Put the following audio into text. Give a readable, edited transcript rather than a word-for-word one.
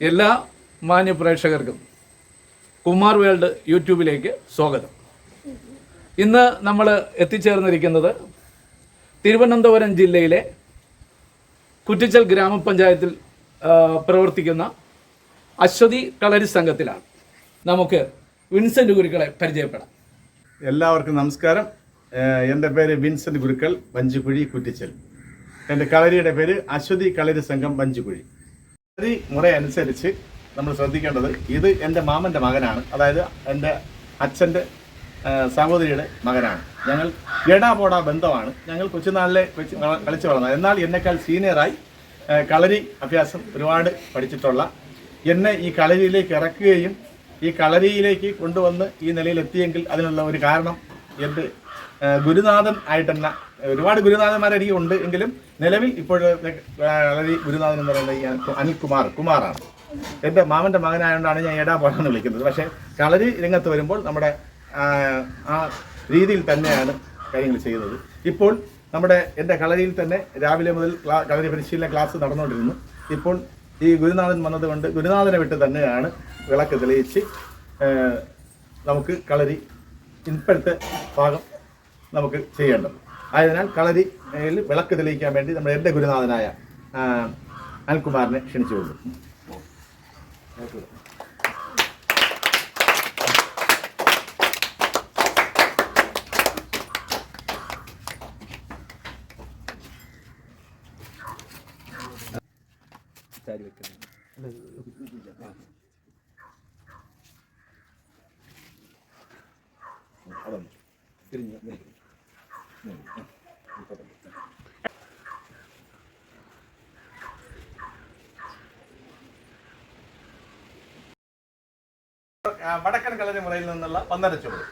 എല്ലാ മാന്യ പ്രേക്ഷകർക്കും കുമാർ വേൾഡ് യൂട്യൂബിലേക്ക് സ്വാഗതം. ഇന്ന് നമ്മൾ എത്തിച്ചേർന്നിരിക്കുന്നത് തിരുവനന്തപുരം ജില്ലയിലെ കുറ്റിച്ചൽ ഗ്രാമപഞ്ചായത്തിൽ പ്രവർത്തിക്കുന്ന അശ്വതി കളരി സംഘത്തിലാണ്. നമുക്ക് വിൻസെൻ്റ് ഗുരുക്കളെ പരിചയപ്പെടാം. എല്ലാവർക്കും നമസ്കാരം. എൻ്റെ പേര് വിൻസെൻ്റ് ഗുരുക്കൾ, വഞ്ചിക്കുഴി, കുറ്റിച്ചൽ. എൻ്റെ കളരിയുടെ പേര് അശ്വതി കളരി സംഘം, വഞ്ചിക്കുഴി. കളരി മുറ അനുസരിച്ച് നമ്മൾ ശ്രദ്ധിക്കേണ്ടത്, ഇത് എൻ്റെ മാമൻ്റെ മകനാണ്, അതായത് എൻ്റെ അച്ഛൻ്റെ സഹോദരിയുടെ മകനാണ്. ഞങ്ങൾ എടാപോടാ ബന്ധമാണ്. ഞങ്ങൾ കൊച്ചുനാളിലെ വെച്ച് കളിച്ചു വളർന്നത്. എന്നാൽ എന്നെക്കാൾ സീനിയറായി കളരി അഭ്യാസം ഒരുപാട് പഠിച്ചിട്ടുള്ള എന്നെ ഈ കളരിയിലേക്ക് ഇറക്കുകയും ഈ കളരിയിലേക്ക് കൊണ്ടുവന്ന് ഈ നിലയിലെത്തിയെങ്കിൽ അതിനുള്ള ഒരു കാരണം എൻ്റെ ഗുരുനാഥൻ ആയിട്ട് തന്നെ. ഒരുപാട് ഗുരുനാഥന്മാർ എനിക്ക് ഉണ്ട്, എങ്കിലും നിലവിൽ ഇപ്പോഴത്തെ കളരി ഗുരുനാഥൻ എന്ന് പറയുന്നത് കുമാറാണ്. എൻ്റെ മാമൻ്റെ മകനായതുകൊണ്ടാണ് ഞാൻ എടാപോടാന്ന് വിളിക്കുന്നത്. പക്ഷേ കളരി രംഗത്ത് വരുമ്പോൾ നമ്മുടെ ആ രീതിയിൽ തന്നെയാണ് കാര്യങ്ങൾ ചെയ്യുന്നത്. ഇപ്പോൾ എൻ്റെ കളരിയിൽ തന്നെ രാവിലെ മുതൽ കളരി പരിശീലന ക്ലാസ് നടന്നുകൊണ്ടിരുന്നു. ഇപ്പോൾ ഈ ഗുരുനാഥൻ വന്നതുകൊണ്ട് ഗുരുനാഥനെ വിട്ട് തന്നെയാണ് വിളക്ക് തെളിയിച്ച് നമുക്ക് കളരി ഇപ്പോഴത്തെ ഭാഗം നമുക്ക് ചെയ്യേണ്ടത്. ആയതിനാൽ കളരിയിൽ വിളക്ക് തെളിയിക്കാൻ വേണ്ടി എൻ്റെ ഗുരുനാഥനായ അനിൽകുമാറിനെ ക്ഷണിച്ചുകൊള്ളു. വടക്കൻ കളരി മുറയിൽ നിന്നുള്ള പന്തരച്ചോറ്.